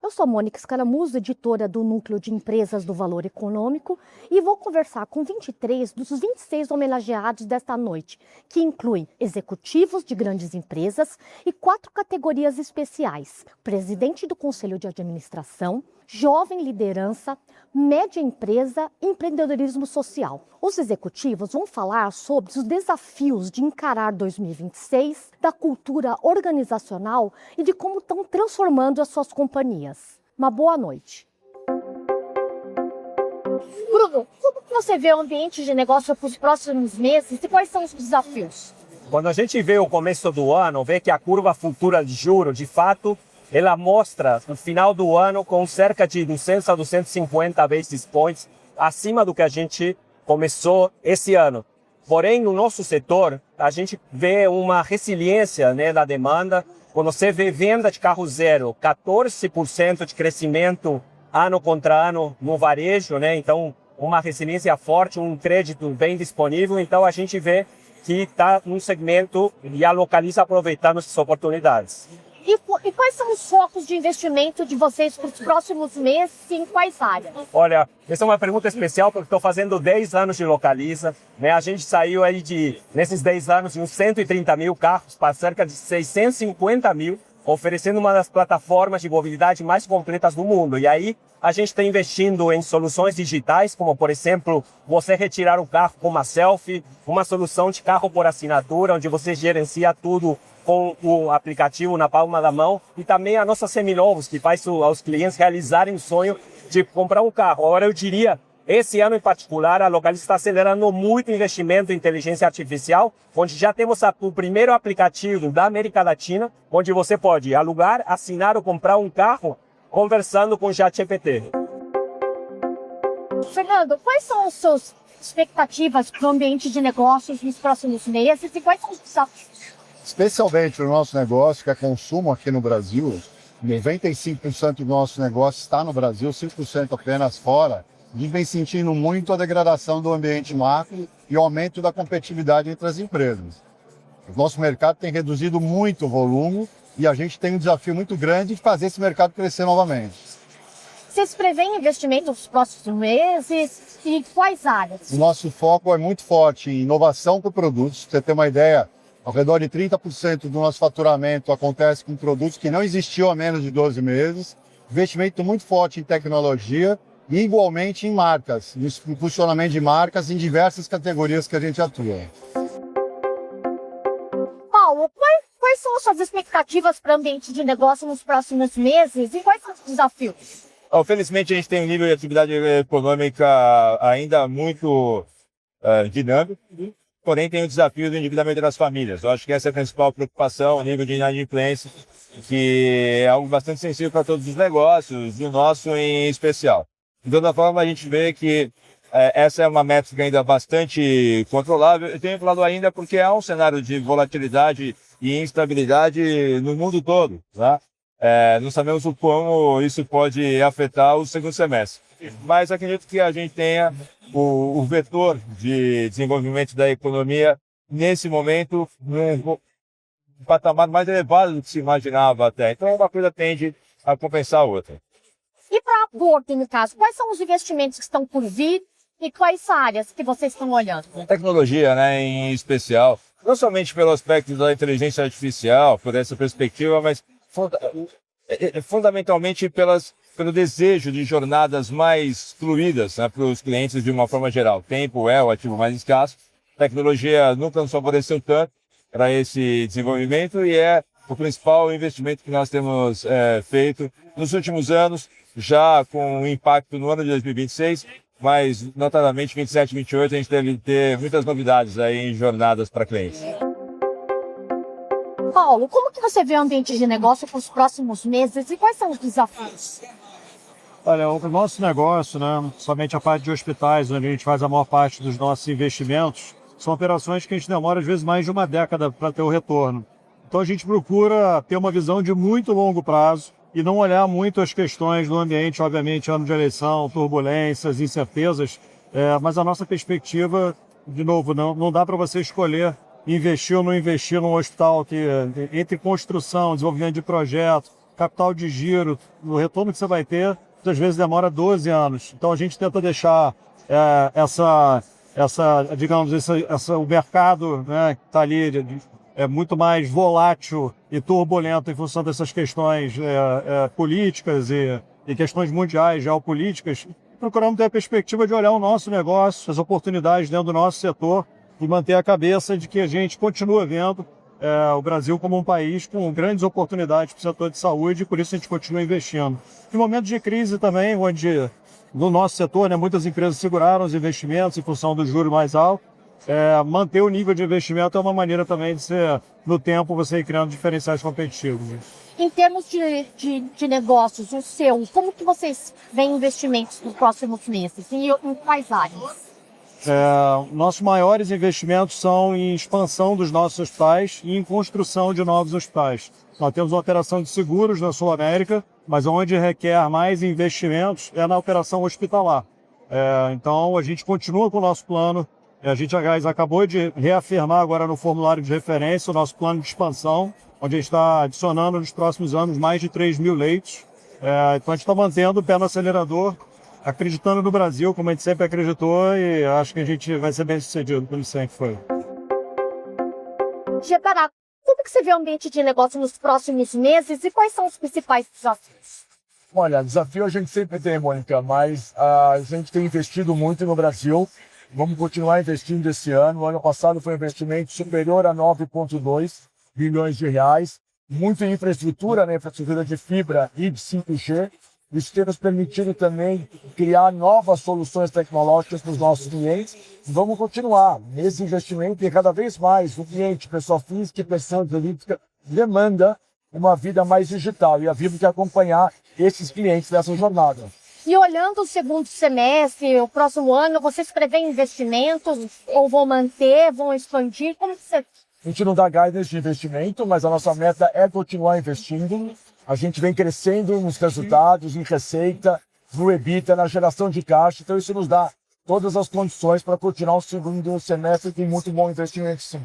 Eu sou a Mônica Escaramuzo, editora do Núcleo de Empresas do Valor Econômico, e vou conversar com 23 dos 26 homenageados desta noite, que incluem executivos de grandes empresas e 4 categorias especiais: presidente do Conselho de Administração, jovem liderança, média empresa e empreendedorismo social. Os executivos vão falar sobre os desafios de encarar 2026, da cultura organizacional e de como estão transformando as suas companhias. Uma boa noite. Bruno, como você vê o ambiente de negócio para os próximos meses e quais são os desafios? Quando a gente vê o começo do ano, vê que a curva futura de juros, de fato, ela mostra no final do ano com cerca de 200 a 250 basis points acima do que a gente começou esse ano. Porém, no nosso setor, a gente vê uma resiliência, da demanda. Quando você vê venda de carro zero, 14% de crescimento ano contra ano no varejo, então uma resiliência forte, um crédito bem disponível. Então a gente vê que está num segmento e a Localiza aproveitando essas oportunidades. E quais são os focos de investimento de vocês para os próximos meses e em quais áreas? Olha, essa é uma pergunta especial porque estou fazendo 10 anos de Localiza. A gente saiu aí nesses 10 anos de uns 130 mil carros para cerca de 650 mil, oferecendo uma das plataformas de mobilidade mais completas do mundo. E aí a gente está investindo em soluções digitais, como por exemplo, você retirar o carro com uma selfie, uma solução de carro por assinatura, onde você gerencia tudo com o aplicativo na palma da mão, e também a nossa Seminovos, que faz aos clientes realizarem o sonho de comprar um carro. Agora eu diria, esse ano em particular, a Localiza está acelerando muito o investimento em inteligência artificial, onde já temos o primeiro aplicativo da América Latina, onde você pode alugar, assinar ou comprar um carro conversando com o ChatGPT. Fernando, quais são as suas expectativas para o ambiente de negócios nos próximos meses e quais são os desafios? Especialmente o nosso negócio, que é consumo aqui no Brasil, 95% do nosso negócio está no Brasil, 5% apenas fora. A gente vem sentindo muito a degradação do ambiente macro e o aumento da competitividade entre as empresas. O nosso mercado tem reduzido muito o volume e a gente tem um desafio muito grande de fazer esse mercado crescer novamente. Vocês preveem investimento nos próximos meses e quais áreas? O nosso foco é muito forte em inovação com produtos. Pra você ter uma ideia, ao redor de 30% do nosso faturamento acontece com produtos que não existiam há menos de 12 meses. Investimento muito forte em tecnologia e igualmente em marcas, no funcionamento de marcas em diversas categorias que a gente atua. Paulo, quais são as suas expectativas para o ambiente de negócio nos próximos meses e quais são os desafios? Felizmente a gente tem um nível de atividade econômica ainda muito dinâmico. Porém, tem o desafio do endividamento das famílias. Eu acho que essa é a principal preocupação, o nível de inadimplência, que é algo bastante sensível para todos os negócios, e o nosso em especial. De toda forma, a gente vê que essa é uma métrica ainda bastante controlável. Eu tenho falado ainda porque há um cenário de volatilidade e instabilidade no mundo todo. Tá? Não sabemos o como isso pode afetar o segundo semestre. Mas acredito que a gente tenha o vetor de desenvolvimento da economia, nesse momento, num patamar mais elevado do que se imaginava até. Então, uma coisa tende a compensar a outra. E para a Working, no caso, quais são os investimentos que estão por vir e quais áreas que vocês estão olhando? Tecnologia, em especial, não somente pelo aspecto da inteligência artificial, por essa perspectiva, mas fundamentalmente pelo desejo de jornadas mais fluídas para os clientes de uma forma geral. Tempo é o ativo mais escasso. Tecnologia nunca nos favoreceu tanto para esse desenvolvimento e é o principal investimento que nós temos feito nos últimos anos, já com impacto no ano de 2026, mas notadamente 27 e 28 a gente deve ter muitas novidades aí em jornadas para clientes. Paulo, como que você vê o ambiente de negócio para os próximos meses e quais são os desafios? Olha, o nosso negócio, somente a parte de hospitais, onde a gente faz a maior parte dos nossos investimentos, são operações que a gente demora às vezes mais de uma década para ter o retorno. Então a gente procura ter uma visão de muito longo prazo e não olhar muito as questões do ambiente, obviamente, ano de eleição, turbulências, incertezas, mas a nossa perspectiva, de novo, não dá para você escolher investir ou não investir num hospital que, entre construção, desenvolvimento de projeto, capital de giro, o retorno que você vai ter, muitas vezes demora 12 anos. Então a gente tenta deixar o mercado, né, que está ali é muito mais volátil e turbulento em função dessas questões políticas e questões mundiais, geopolíticas. Procuramos ter a perspectiva de olhar o nosso negócio, as oportunidades dentro do nosso setor e manter a cabeça de que a gente continua vendo o Brasil como um país com grandes oportunidades para o setor de saúde e por isso a gente continua investindo. Em momentos de crise também, onde no nosso setor, né, muitas empresas seguraram os investimentos em função do juro mais alto, manter o nível de investimento é uma maneira também de ser, no tempo, você ir criando diferenciais competitivos. Em termos de negócios, o seu, como que vocês veem investimentos nos próximos meses? Em quais áreas? Nossos maiores investimentos são em expansão dos nossos hospitais e em construção de novos hospitais. Nós temos uma operação de seguros na Sul América, mas onde requer mais investimentos é na operação hospitalar. Então, a gente continua com o nosso plano. A gente, aliás, acabou de reafirmar agora no formulário de referência o nosso plano de expansão, onde a gente está adicionando nos próximos anos mais de 3 mil leitos. Então, a gente está mantendo o pé no acelerador, acreditando no Brasil, como a gente sempre acreditou, e acho que a gente vai ser bem sucedido, como sempre foi. Gebara, como que você vê o ambiente de negócio nos próximos meses e quais são os principais desafios? Olha, desafio a gente sempre tem, Mônica, mas a gente tem investido muito no Brasil. Vamos continuar investindo esse ano. O ano passado foi um investimento superior a 9,2 bilhões de reais. Muito em infraestrutura, né? Infraestrutura de fibra e de 5G. Isso tem nos permitido também criar novas soluções tecnológicas para os nossos clientes. Vamos continuar nesse investimento e cada vez mais o cliente, pessoa física e pessoa jurídica, demanda uma vida mais digital e a Vivo quer acompanhar esses clientes nessa jornada. E olhando o segundo semestre, o próximo ano, vocês prevêem investimentos ou vão manter, vão expandir? Como que você... A gente não dá guidance de investimento, mas a nossa meta é continuar investindo. A gente vem crescendo nos resultados, em receita, no EBITDA, na geração de caixa. Então isso nos dá todas as condições para continuar o segundo semestre com muito bom investimento, sim.